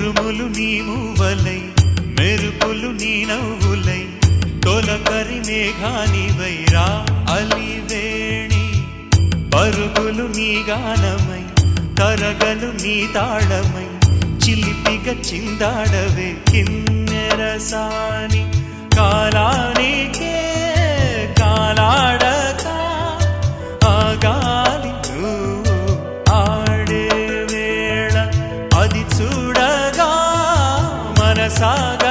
ఉరుములు నీ మూవలై మెరుపులు నీ నవ్వులై తొలకరి మేఘానివైరా అలివేణి పరుగులు నీ గానమై తరగలు నీ తాళమై చిలిపిగ చిందాడవే కిన్నెరసాని కాలానికే కాలాడక ఆగాలి నువ్వు ఆడే వేళ అది చూడగా మనసాగ